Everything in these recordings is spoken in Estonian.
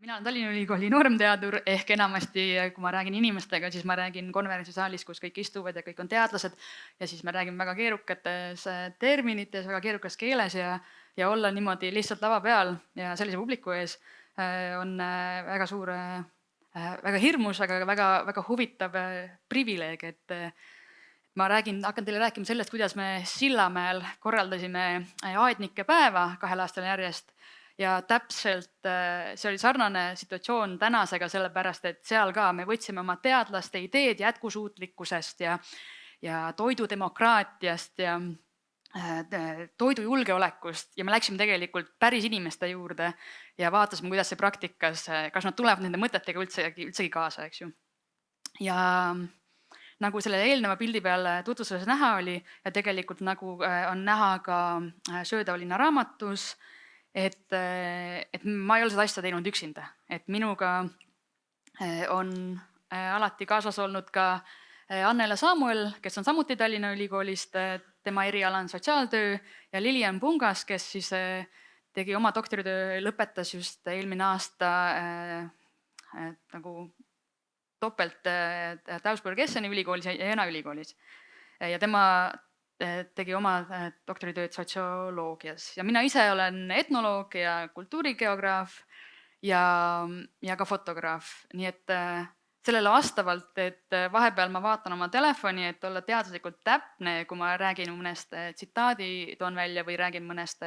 Mina olen Tallinna Ülikooli nooremteadur ehk enamasti, kui ma räägin inimestega, siis ma räägin konverentsisaalis, kus kõik istuvad ja kõik on teadlased ja siis me räägime väga keerukates terminites, väga keerukas keeles ja olla niimoodi lihtsalt lava peal ja sellise publiku ees on väga suur, väga hirmus, aga väga, väga huvitav privileeg, et ma hakkan teile rääkima sellest, kuidas me Sillamäel korraldasime aednike päeva 2 aastal järjest. Ja täpselt see oli sarnane situatsioon tänasega, sellepärast et seal ka me võtsime oma teadlaste ideed jätkusuutlikkusest ja toidudemokraatiast ja toidujulgeolekust ja me läksime tegelikult päris inimeste juurde ja vaatasime, kuidas see praktikas, kas nad tulevad nende mõtetega üldsegi kaasa, eks ju. Ja nagu selle eelneva pildi peal tutvustuses näha oli ja tegelikult nagu on näha ka Söödava linna raamatus, et ma ei ole seda asja teinud üksinda, et minuga on alati kaasas olnud ka Annela Samuel, kes on samuti Tallinna Ülikoolist, tema eriala on sotsiaaltöö ja Lilian Pungas, kes siis tegi oma doktoritöö, lõpetas just eelmine aasta nagu topelt Teunsburg-Esseni ülikoolis ja Jena ülikoolis. Ja tema tegi oma doktoritööd sotsioloogias ja mina ise olen etnoloog ja kultuurigeograaf ja ka fotograaf. Nii et sellele vastavalt, et vahepeal ma vaatan oma telefoni, et olla teaduslikult täpne, kui ma räägin mõnest tsitaadi toon välja või räägin mõnest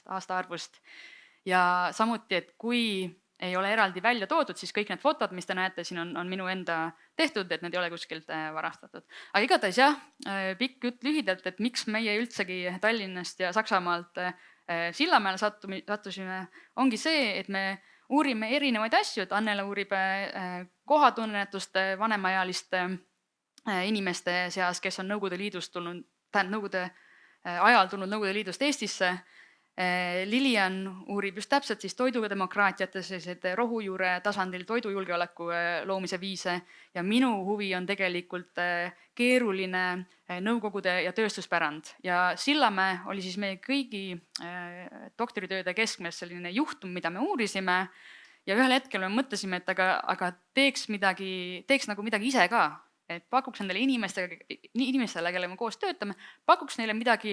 aastaarvust. Ja samuti, et kui ei ole eraldi välja toodud, siis kõik need fotod, mis te näete siin on minu enda tehtud, et need ei ole kuskilt varastatud. Aga igatahes jah, pikk jutt lühidalt, et miks meie üldsegi Tallinnast ja Saksamaalt Sillamäele sattusime, ongi see, et me uurime erinevaid asju, et Annela uurib kohatunnetust vanemaealiste inimeste seas, kes on Nõukogude Liidust tulnud, Nõukogude ajal tulnud Nõukogude Liidust Eestisse. Lilian uurib just täpselt siis toidudemokraatiate sellised rohujuure tasandil toidujulgeoleku loomise viise ja minu huvi on tegelikult keeruline nõukogude ja tööstuspärand. Ja Sillamäe oli siis meie kõigi doktoritööde keskmes selline juhtum, mida me uurisime ja ühel hetkel me mõtlesime, et aga teeks nagu midagi ise ka. Et pakuks nendele inimestele, kelle me koos töötame, pakuks neile midagi,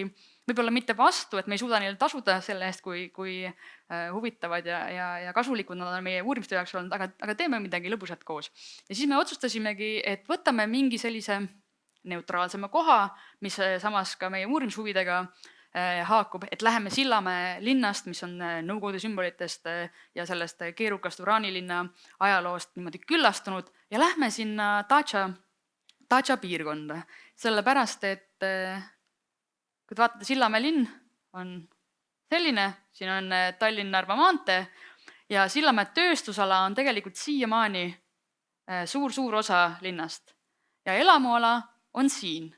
võib-olla mitte vastu, et me ei suuda neile tasuda selle eest, kui huvitavad ja kasulikud nad on meie uurimistöö jaoks olnud, aga teeme midagi lõbusat koos. Ja siis me otsustasimegi, et võtame mingi sellise neutraalsema koha, mis samas ka meie uurimishuvidega haakub, et läheme Sillamäe linnast, mis on Nõukogude sümbolitest ja sellest keerukast uraanilinna ajaloost niimoodi küllastunud ja lähme sinna Dača piirkonda, sellepärast, et kui te vaatate, Sillamäe linn on selline, siin on Tallinn-Narva maantee ja Sillamäe tööstusala on tegelikult siiamaani suur osa linnast ja elamuala on siin.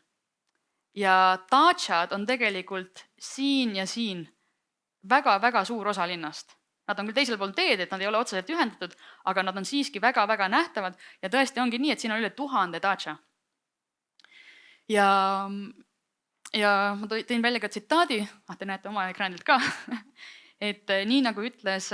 Ja Dačad on tegelikult siin ja siin väga suur osa linnast. Nad on küll teisel pool teed, et nad ei ole otseselt ühendatud, aga nad on siiski väga nähtavad ja tõesti ongi nii, et siin on üle 1000 Dača. Ja ma tõin välja ka tsitaadi, te näete oma ekraanilt ka, et nii nagu ütles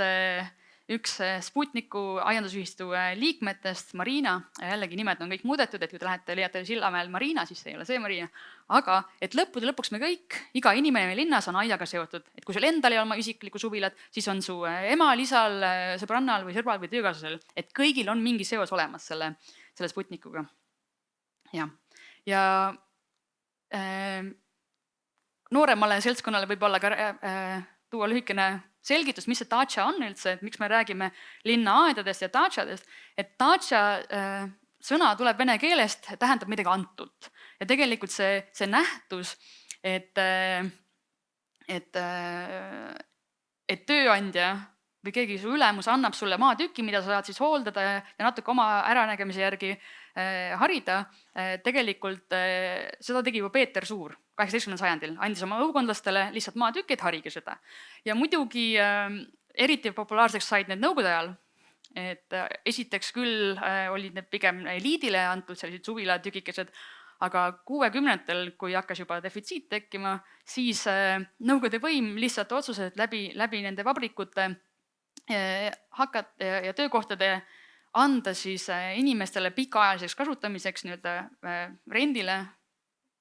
üks Sputniku aiandusühistu liikmetest, Marina, jällegi nimed on kõik muudetud, et kui te leiate Sillamäel Marina, siis see ei ole see Marina, aga et lõppude lõpuks me kõik, iga inimene linnas on aiaga seotud, et kui sul endal ei ole oma isiklikku suvilat, siis on su emal, isal, sõbrannal või sõbral või töökaaslasel, et kõigil on mingi seos olemas selle Sputnikuga. Ja nooremale seltskonnale võib olla ka tuua lühikene selgitus, mis see Dača on üldse, et miks me räägime linnaaedadest ja Dačadest, et Dača sõna tuleb vene keelest, tähendab midagi antult. Ja tegelikult see nähtus, et tööandja või keegi su ülemus annab sulle maatüki, mida sa saad siis hooldada ja natuke oma äranägemise järgi harida, tegelikult seda tegi juba Peeter Suur 18. sajandil, andis oma õukondlastele lihtsalt maatükki, et harige seda. Ja muidugi eriti populaarseks said need nõukogude ajal, et esiteks küll olid need pigem eliidile antud sellised suvilatükikesed, aga 60-ndatel, kui hakkas juba defitsiit tekkima, siis nõukogude võim lihtsalt otsused läbi nende vabrikute ja töökohtade anda siis inimestele pikaajaliseks kasutamiseks rendile,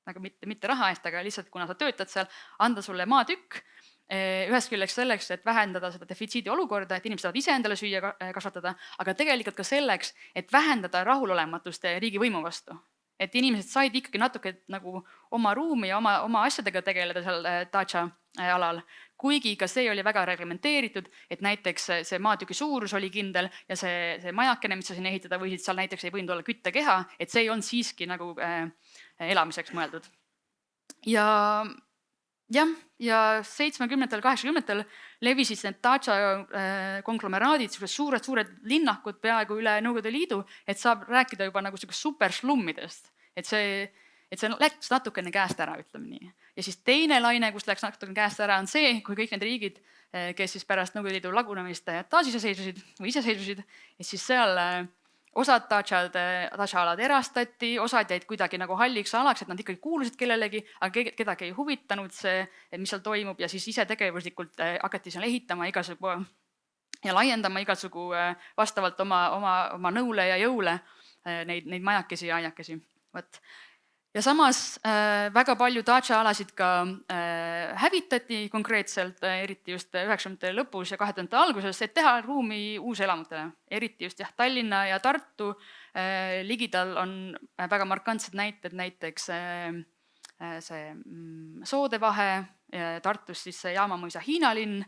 aga mitte raha eest, aga lihtsalt kuna sa töötad seal, anda sulle maatükk ühest küljeks selleks, et vähendada seda defitsiidi olukorda, et inimesed saavad ise endale süüa kasvatada, aga tegelikult ka selleks, et vähendada rahulolematust riigivõimu vastu. Et inimesed said ikkagi natuke nagu oma ruumi ja oma asjadega tegeleda seal Dacha alal, kuigi ka see oli väga reglementeeritud, et näiteks see maatüki suurus oli kindel ja see majakene, mis sa sinna ehitada võisid, seal näiteks ei võinud olla küttekeha, et see ei olnud siiski nagu elamiseks mõeldud. Ja 70-ndatel, 80-ndatel levisid need Dacha konglomeraadid, suured linnakud peaaegu üle Nõukogude Liidu, et saab rääkida juba nagu superslummidest. Et see läks natukene käest ära, ütleme nii. Ja siis teine laine, kus läks natukene käest ära, on see, kui kõik need riigid, kes siis pärast Nõukogude Liidu lagunemist iseseisvusid, et siis seal osad Dacha alad erastati, osad jäid kuidagi nagu halliks alaks, et nad ikkagi kuulusid kellelegi, aga kedagi ei huvitanud see, mis seal toimub ja siis isetegevuslikult hakati seal ehitama igasugu ja laiendama igasugu vastavalt oma nõule ja jõule neid majakesi ja aiakesi. Ja samas väga palju Dacha alasid ka hävitati konkreetselt, eriti just 90-ndate lõpus ja 2000-ndate alguses, et teha ruumi uuselamutele. Eriti just Tallinna ja Tartu ligidal on väga markantsed näited, näiteks see Soodevahe, Tartus siis see Jaamamõisa Hiinalinn,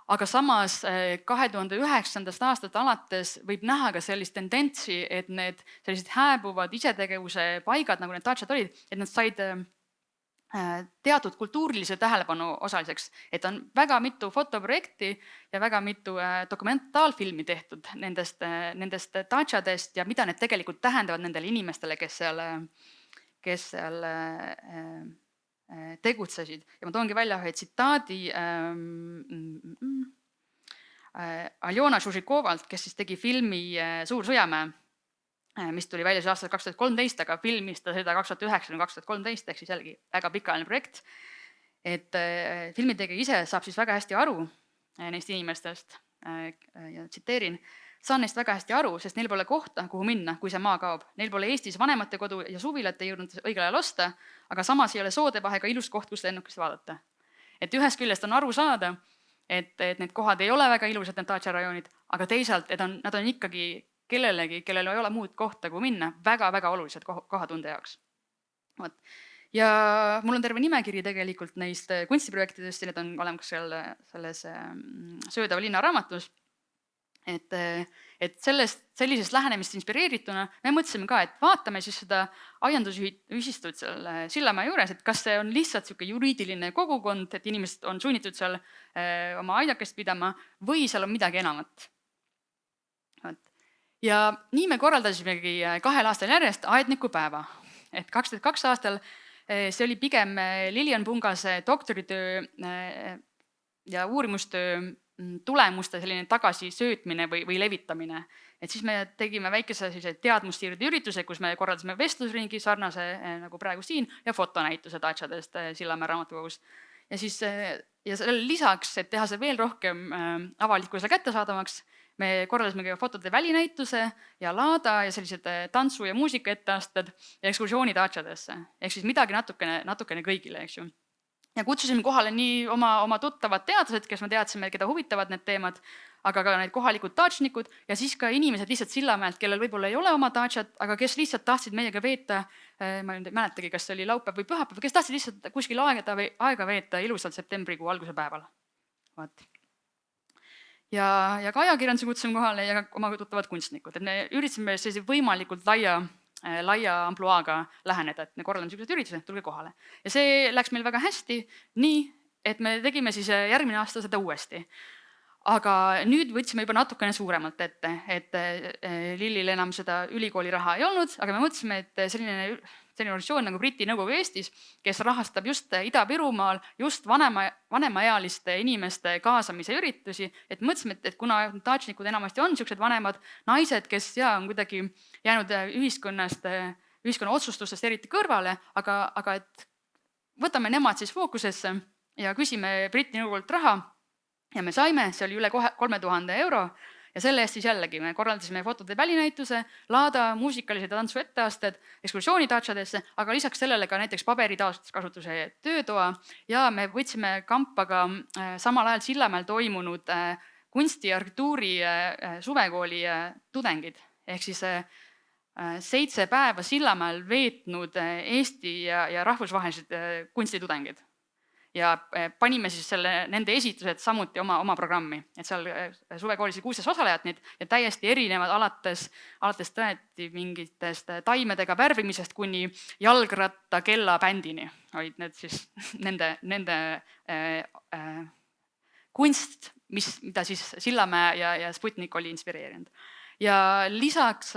aga samas 2009. aastast alates võib näha ka sellist tendentsi, et need sellised hääbuvad isetegevuse paigad, nagu need Dachad olid, et nad said teatud kultuurilise tähelepanu osaliseks, et on väga mitu fotoprojekti ja väga mitu dokumentaalfilmi tehtud nendest Dachadest ja mida need tegelikult tähendavad nendele inimestele, kes seal tegutsesid. Ja ma toongi välja ühe tsitaadi Aljona Žužikovalt, kes siis tegi filmi Suur sõjamäe, mis tuli välja siis aastal 2013, aga filmis ta seda 2009-2013, ehk siis jällegi väga pikaajaline projekt. Et filmitegija ise saab siis väga hästi aru neist inimestest ja tsiteerin: saan neist väga hästi aru, sest neil pole kohta, kuhu minna, kui see maa kaob. Neil pole Eestis vanemate kodu ja suvilat ei jõudnud õigel ajal osta, aga samas ei ole Soodevahega ilus koht, kus lennukist vaadata. Et ühest küljest on aru saada, et need kohad ei ole väga ilusad, need Dacha rajoonid, aga teisalt, et nad on ikkagi kellelegi, kellel ei ole muud kohta, kuhu minna, väga-väga olulised kohatunde jaoks. Ja mul on terve nimekiri tegelikult neist kunstiprojektidest ja need on olemas selles Söödava linna raamatus. Et sellisest lähenemist inspireerituna me mõtlesime ka, et vaatame siis seda aiandusühistut seal Sillamäe juures, et kas see on lihtsalt sihuke juriidiline kogukond, et inimesed on sunnitud seal oma aiakest pidama või seal on midagi enamat. Ja nii me korraldasimegi 2 aastal järjest aednikupäeva. Et 2002 aastal see oli pigem Lilian Pungase doktoritöö ja uurimustöö tulemuste selline tagasisöötmine või levitamine. Et siis me tegime väikese teadmustiiride ürituse, kus me korraldasime vestlusringi sarnase nagu praegu siin ja fotonäituse Dachadest Sillamäe raamatukogus. Ja siis ja sellele lisaks, et teha see veel rohkem avalikkusele kättesaadavaks, me korraldasime ka fotode välinäituse ja laada ja sellised tantsu- ja muusika etteasted ja ekskursiooni Dachadesse. Ehk siis midagi natukene kõigile, eks ju. Ja kutsusime kohale nii oma tuttavad teadlased, kes me teadsime, keda huvitavad need teemad, aga ka need kohalikud dachnikud ja siis ka inimesed lihtsalt Sillamäelt, kellel võib-olla ei ole oma dachat, aga kes lihtsalt tahtsid meiega veeta, ma ei mäletagi, kas see oli laupäev või pühapäev, kes tahtsid lihtsalt kuskil aega veeta ilusalt septembrikuu alguse päeval. Ja ka ajakirjanduse kutsusime kohale ja oma tuttavad kunstnikud, et me üritasime sellise võimalikult laia ampluaaga läheneda, et me korraldame sellised üritused, tulge kohale. Ja see läks meil väga hästi, nii, et me tegime siis järgmine aasta seda uuesti. Aga nüüd võtsime juba natukene suuremalt ette, et Lillil enam seda ülikooli raha ei olnud, aga me mõtlesime, et selline organisatsioon nagu Briti Nõukogu Eestis, kes rahastab just Ida-Virumaal just vanemaealiste inimeste kaasamise üritusi, et mõtlesime, et kuna dachnikud enamasti on niisugused vanemad naised, kes on kuidagi jäänud ühiskonna otsustustest eriti kõrvale, aga et võtame nemad siis fookusesse ja küsime Briti Nõukogult raha ja me saime, see oli üle 3000 euro ja selle eest siis jällegi me korraldasime fotode välinäituse, Laada muusikalised ja tantsu etteasted ekskursiooni Daciadesse, aga lisaks sellele ka näiteks paberi taaskasutuse töötoa ja me võtsime kampa ka samal ajal Sillamäel toimunud kunsti ja arhitektuuri suvekooli tudengid ehk siis 7 päeva Sillamäel veetnud Eesti ja rahvusvahelised kunstitudengid. Ja panime siis nende esitused samuti oma programmi, et seal suvekoolis 16 osalejat neid ja täiesti erinevad alates tõeti mingitest taimedega värvimisest kuni jalgratta kella bändini olid need siis nende kunst, mida siis Sillamäe ja Sputnik oli inspireerinud. Ja lisaks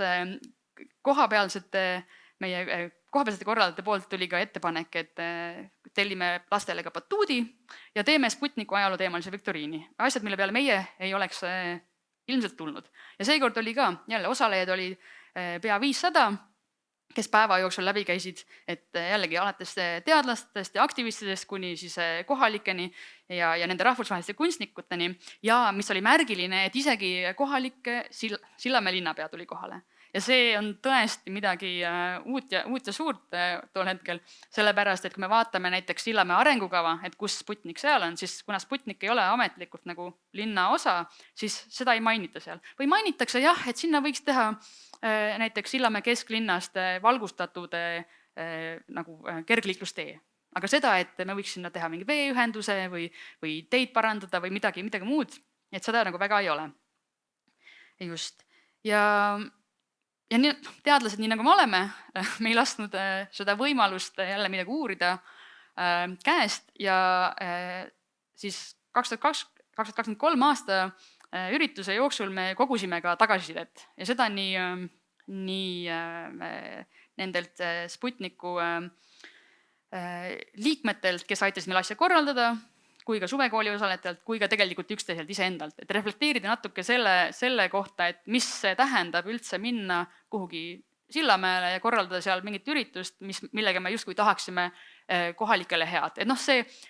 meie kohapealsete korraldajate poolt tuli ka ettepanek, et tellime lastele ka batuudi ja teeme Sputniku ajaloo teemalise viktoriini. Asjad, mille peale meie ei oleks ilmselt tulnud. Ja seekord oli ka, jälle osalejaid oli pea 500, kes päeva jooksul läbi käisid, et jällegi alates teadlastest ja aktivistidest kuni siis kohalikeni ja nende rahvusvaheliste kunstnikuteni. Ja mis oli märgiline, et isegi kohalik Sillamäe linnapea tuli kohale. Ja see on tõesti midagi uut ja suurt tol hetkel, sellepärast, et kui me vaatame näiteks Sillamäe arengukava, et kus Sputnik seal on, siis kuna Sputnik ei ole ametlikult nagu linna osa, siis seda ei mainita seal. Või mainitakse jah, et sinna võiks teha näiteks Sillamäe kesklinnast valgustatud nagu kergliiklustee. Aga seda, et me võiks sinna teha mingi veeühenduse või teid parandada või midagi muud, et seda nagu väga ei ole. Just. Ja teadlased, nii nagu me oleme, me ei lasknud seda võimalust jälle midagi uurida käest ja siis 2023 aasta ürituse jooksul me kogusime ka tagasisidet ja seda nii nendelt Sputniku liikmetelt, kes aitasid meil asja korraldada, kui ka suvekooli osalejatelt, kui ka tegelikult üksteiselt iseendalt. Et reflekteerida natuke selle kohta, et mis see tähendab üldse minna kuhugi Sillamäele ja korraldada seal mingit üritust, millega me justkui tahaksime kohalikele head. Et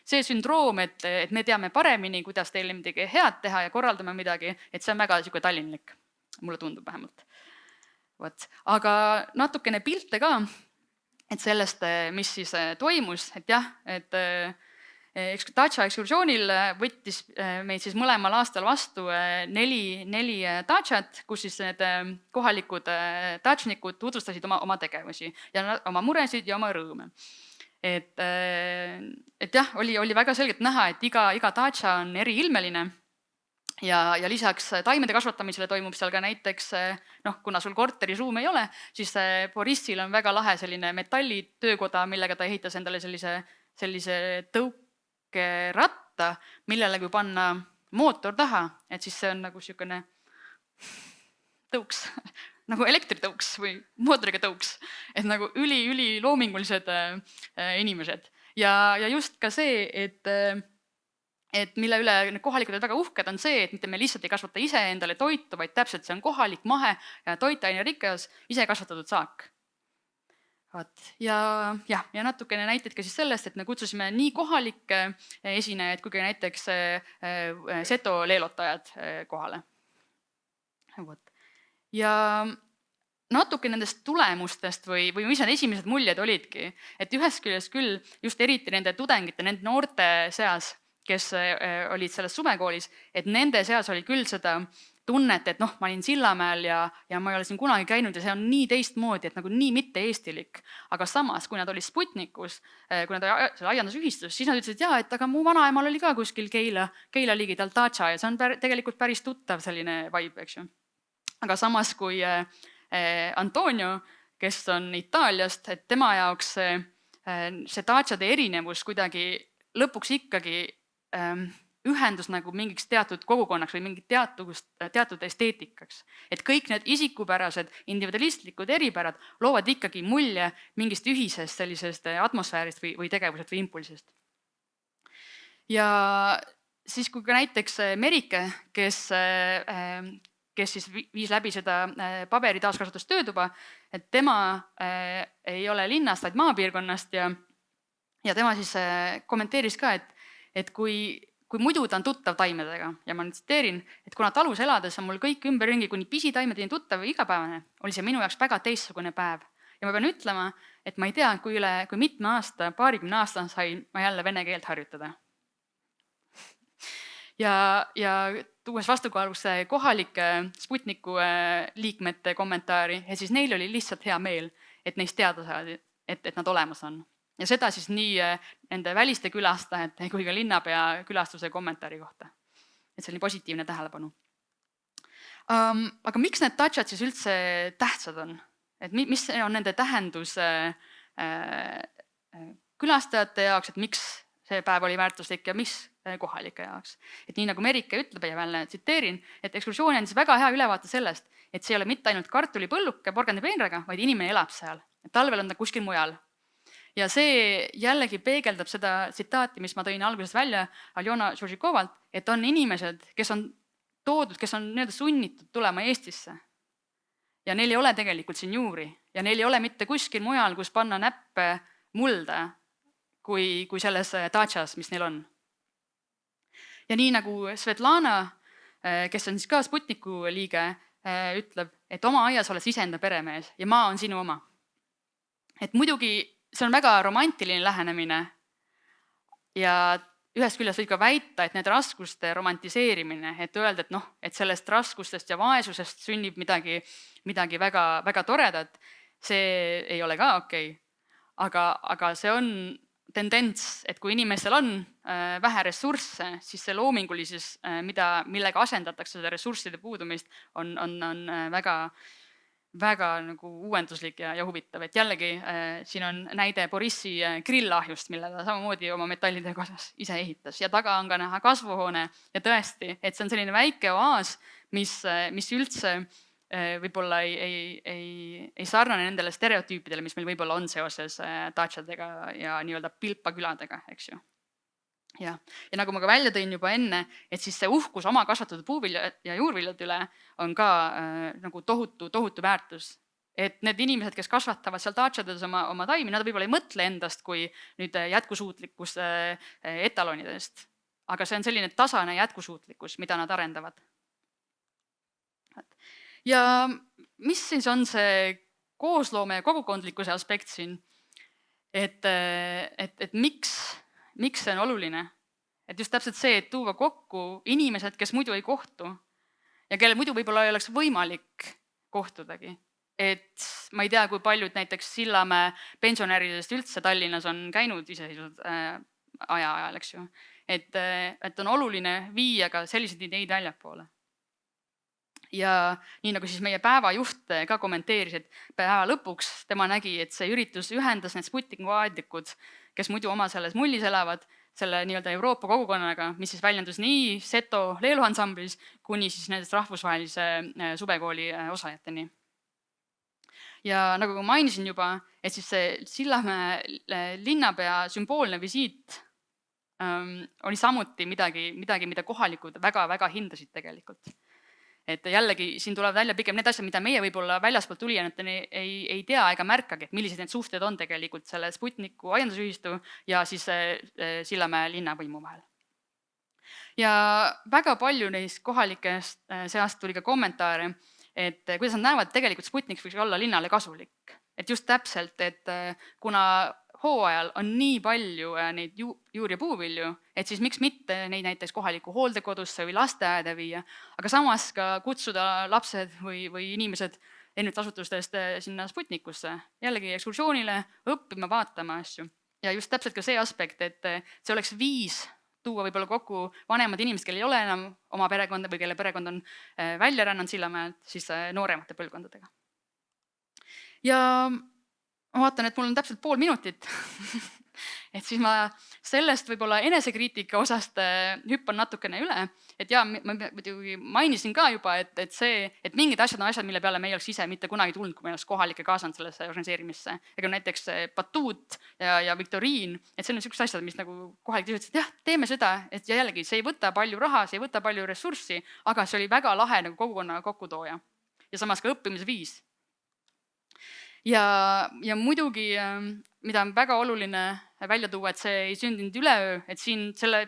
see sündroom, et me teame paremini, kuidas teile midagi head teha ja korraldame midagi, et see on väga tallinlik. Mulle tundub vähemalt. Aga natukene pilte ka, et sellest, mis siis toimus, et jah, et Dacia ekskursioonil võttis meid siis mõlemal aastal vastu 4 Daciat, kus siis need kohalikud dačnikud tutvustasid oma tegevusi ja oma muresid ja oma rõõme. Et jah, oli väga selgelt näha, et iga Dacia on eriilmeline ja lisaks taimede kasvatamisele toimub seal ka näiteks, kuna sul korteris ruumi ei ole, siis Borissil on väga lahe selline metallitöökoda, millega ta ehitas endale sellise ratta, millele kui panna mootor taha, et siis see on nagu niisugune tõuks, nagu elektritõuks või mootoriga tõuks, et nagu üli loomingulised inimesed. Ja just ka see, et mille üle kohalikud on väga uhked, on see, et mitte me lihtsalt ei kasvata ise endale toitu, vaid täpselt see on kohalik mahe ja toitaine rikas ise kasvatatud saak. Ja natukene näiteid ka siis sellest, et me kutsusime nii kohalikke esinejaid kui ka näiteks seto leelotajad kohale. Ja natuke nendest tulemustest või mis need esimesed muljed olidki, et ühest küljest küll just eriti nende tudengite, nende noorte seas, kes olid selles suvekoolis, et nende seas oli küll seda tunnet, et ma olin Sillamäel ja ma ei ole siin kunagi käinud ja see on nii teistmoodi, et nagu nii mitte eestilik. Aga samas, kui nad olid Sputnikus, kui nad olid seal aiandusühistus, siis nad ütlesid, et aga mu vanaemal oli ka kuskil Keila ligidal Dacia ja see on tegelikult päris tuttav selline vibe, eks ju. Aga samas, kui Antonio, kes on Itaaliast, et tema jaoks see Daciade erinevus kuidagi lõpuks ikkagi ühendus nagu mingiks teatud kogukonnaks või mingit teatud esteetikaks. Et kõik need isikupärased, individualistlikud eripärad loovad ikkagi mulje mingist ühisest sellisest atmosfäärist või tegevusest või impulsist. Ja siis kui ka näiteks Merike, kes siis viis läbi seda paberi taaskasutustöötuba, et tema ei ole linnast, vaid maapiirkonnast ja tema siis kommenteeris ka, et kui kui muidu ta on tuttav taimedega ja ma nüüd tsiteerin, et kuna talus elades on mul kõik ümberringi kuni pisitaimedeni tuttav ja igapäevane, oli see minu jaoks väga teistsugune päev. Ja ma pean ütlema, et ma ei tea, kui mitme aasta, 20 aastat sain ma jälle vene keelt harjutada. Ja tuues vastukaaluks kohalike Sputniku liikmete kommentaari, ja siis neil oli lihtsalt hea meel, et neist teada saadi, et nad olemas on. Ja seda siis nii nende väliste külastajate kui ka linnapea külastuse kommentaari kohta. Et see oli positiivne tähelepanu. Aga miks need touchad siis üldse tähtsad on? Et mis on nende tähendus külastajate jaoks, et miks see päev oli väärtuslik ja mis kohalike jaoks? Et nii nagu Merike ütleb ja veel tsiteerin, et ekskursioon andis väga hea ülevaate sellest, et see ei ole mitte ainult kartulipõlluke porgandipeenraga, vaid inimene elab seal. Et talvel on ta kuskil mujal. Ja see jällegi peegeldab seda tsitaati, mis ma tõin alguses välja Aljona Žužikovalt, et on inimesed, kes on toodud, kes on sunnitud tulema Eestisse. Ja neil ei ole tegelikult siin juuri ja neil ei ole mitte kuskil mujal, kus panna näppe mulda kui selles datšas, mis neil on. Ja nii nagu Svetlana, kes on siis ka Sputniku liige, ütleb, et oma aias oled iseenda peremees ja maa on sinu oma. Et muidugi see on väga romantiline lähenemine ja ühest küljest võib ka väita, et need raskuste romantiseerimine, et öelda, et sellest raskustest ja vaesusest sünnib midagi väga, väga toredat, see ei ole ka okei. Aga see on tendents, et kui inimestel on vähe ressursse, siis see loomingulisus, millega asendatakse seda ressursside puudumist, on väga nagu uuenduslik ja huvitav. Et jällegi siin on näide Borissi grillahjust, mille ta samamoodi oma metallidega osas ise ehitas. Ja taga on ka näha kasvuhoone ja tõesti, et see on selline väike oaas, mis üldse võib-olla ei sarnane nendele stereotüüpidele, mis meil võib-olla on seoses datšadega ja nii-öelda pilpaküladega, eks ju. Ja nagu ma ka välja tõin juba enne, et siis see uhkus oma kasvatatud puuvilja ja juurviljade üle on ka nagu tohutu väärtus. Et need inimesed, kes kasvatavad seal datšades oma taimi, nad võib-olla ei mõtle endast kui nüüd jätkusuutlikkus etalonidest, aga see on selline tasane jätkusuutlikkus, mida nad arendavad. Ja mis siis on see koosloome ja kogukondlikkuse aspekt siin? Et miks see on oluline? Et just täpselt see, et tuua kokku inimesed, kes muidu ei kohtu ja kelle muidu võib-olla ei oleks võimalik kohtudagi. Et ma ei tea, kui paljud näiteks Sillamäe pensionäridest üldse Tallinnas on käinud iseseisvad ajal, eks ju. Et on oluline viia ka selliseid ideid väljapoole. Ja nii nagu siis meie päevajuht ka kommenteeris, et päeva lõpuks tema nägi, et see üritus ühendas need Sputniku aedlikud, kes muidu oma selles mullis elavad, selle nii-öelda Euroopa kogukonnaga, mis siis väljendus nii Seto leeluansamblis kuni siis nendest rahvusvahelise suvekooli osajateni. Ja nagu ma mainisin juba, et siis see Sillamäe linnapea sümboolne visiit oli samuti midagi, mida kohalikud väga hindasid tegelikult. Et jällegi siin tuleb välja pigem need asjad, mida meie võib-olla väljaspoolt tulijateni ei tea ega märkagi, et millised need suhted on tegelikult selle Sputniku aiandusühistu ja siis Sillamäe linnavõimu vahel. Ja väga palju neist kohalikest seast tuli ka kommentaare, et kuidas nad näevad, tegelikult Sputnik võiks olla linnale kasulik. Et just täpselt, et kuna hooajal on nii palju neid juur- ja puuvilju, et siis miks mitte neid näiteks kohaliku hooldekodusse või lasteaeda viia, aga samas ka kutsuda lapsed või inimesed ennetusasutustest sinna Sputnikusse, jällegi ekskursioonile, õppima, vaatama asju. Ja just täpselt ka see aspekt, et see oleks viis tuua võib-olla kokku vanemad inimesed, kellel ei ole enam oma perekonda või kelle perekond on välja rännanud Sillamäelt, siis nooremate põlvkondadega. Ja ma vaatan, et mul on täpselt pool minutit. Et siis ma sellest võib-olla enesekriitika osast hüppan natukene üle. Et ja, ma mainisin ka juba, et mingid asjad on asjad, mille peale me ei oleks ise mitte kunagi tulnud, kui me oleks kohalikke kaasanud sellesse organiseerimisse. Ega näiteks Batuut ja Viktoriin, et see on sellised asjad, mis nagu kohalikud ütlesid, et jah, teeme seda, et jällegi see ei võta palju raha, see ei võta palju ressurssi, aga see oli väga lahe nagu kogukonna kokkutooja. Ja samas ka õppimise viis. Ja mida on väga oluline välja tuua, et see ei sündinud üleöö, et siin selle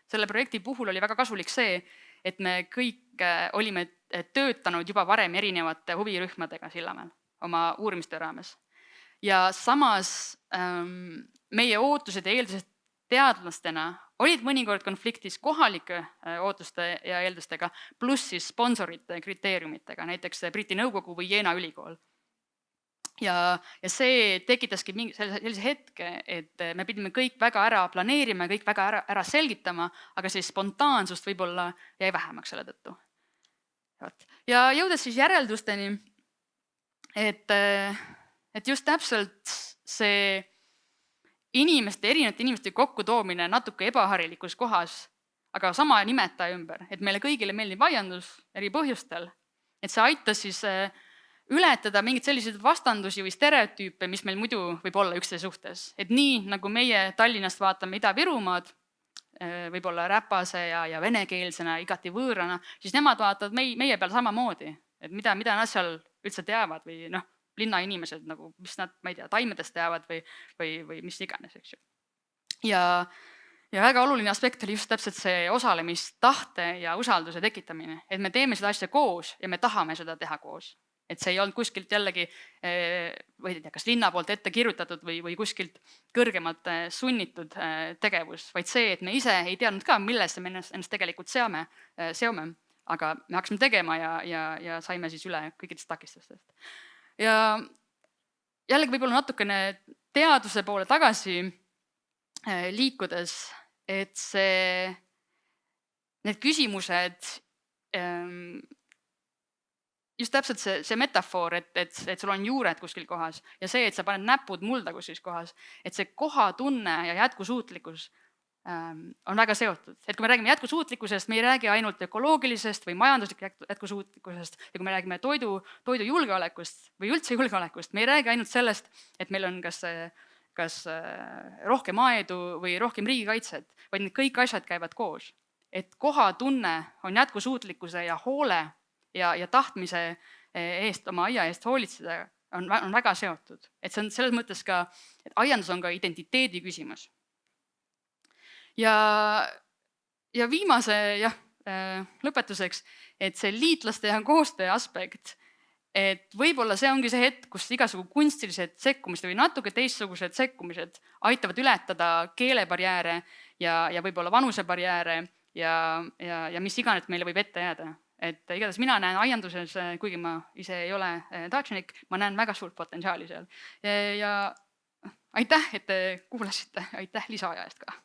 selle projekti puhul oli väga kasulik see, et me kõik olime töötanud juba varem erinevate huvirühmadega Sillamäel oma uurimistöö raames. Ja samas meie ootused ja eeldused teadlastena olid mõnikord konfliktis kohalike ootuste ja eeldustega, pluss siis sponsorite kriteeriumitega, näiteks Briti Nõukogu või Jena ülikool. Ja see tekitaski sellise hetke, et me pidime kõik väga ära planeerima, kõik väga ära selgitama, aga siis spontaansust võib-olla jäi vähemaks selle tõttu. Ja jõudes siis järeldusteni, et just täpselt see erinevate inimeste kokkutoomine natuke ebaharilikus kohas, aga sama nimetaja ümber, et meile kõigile meeldib aiandus eri põhjustel, et see aitas siis ületada mingeid selliseid vastandusi või stereotüüpe, mis meil muidu võib olla üksteise suhtes. Et nii nagu meie Tallinnast vaatame Ida-Virumaad, võib-olla räpase ja venekeelsena, igati võõrana, siis nemad vaatavad meie peal samamoodi, et mida nad seal üldse teavad või linnainimesed, nagu, mis nad, ma ei tea, taimedest teavad või mis iganes, eks ju. Ja väga oluline aspekt oli just täpselt see osalemistahte ja usalduse tekitamine, et me teeme seda asja koos ja me tahame seda teha koos. Et see ei olnud kuskilt jällegi, või ei tea, kas linna poolt ette kirjutatud või kuskilt kõrgemalt sunnitud tegevus, vaid see, et me ise ei teadnud ka, millesse me ennast tegelikult seome, aga me hakkasime tegema ja saime siis üle kõikidest takistustest. Ja jällegi võib-olla natukene teaduse poole tagasi liikudes, et need küsimused, just täpselt see metafoor, et sul on juured kuskil kohas ja see, et sa paned näpud mulda kuskil kohas, et see kohatunne ja jätkusuutlikkus on väga seotud. Et kui me räägime jätkusuutlikkusest, me ei räägi ainult ökoloogilisest või majanduslik jätkusuutlikkusest ja kui me räägime toidu julgeolekust või üldse julgeolekust, me ei räägi ainult sellest, et meil on kas rohkem aedu või rohkem riigikaitset, vaid need kõik asjad käivad koos. Et kohatunne on jätkusuutlikkuse ja hoole ja tahtmise eest, oma aia eest hoolitseda on väga seotud. Et see on selles mõttes ka, et aiandus on ka identiteedi küsimus. Ja viimase lõpetuseks, et see liitlaste ja koostöö aspekt, et võib-olla see ongi see hetk, kus igasugu kunstilised sekkumised või natuke teistsugused sekkumised aitavad ületada keelebarjääre ja võib-olla vanusebarjääre ja mis iganes meile võib ette jääda. Et igatahes mina näen aianduses, kuigi ma ise ei ole taatšenik, ma näen väga suurt potentsiaali seal. Ja aitäh, et te kuulasite, aitäh lisaaja eest ka.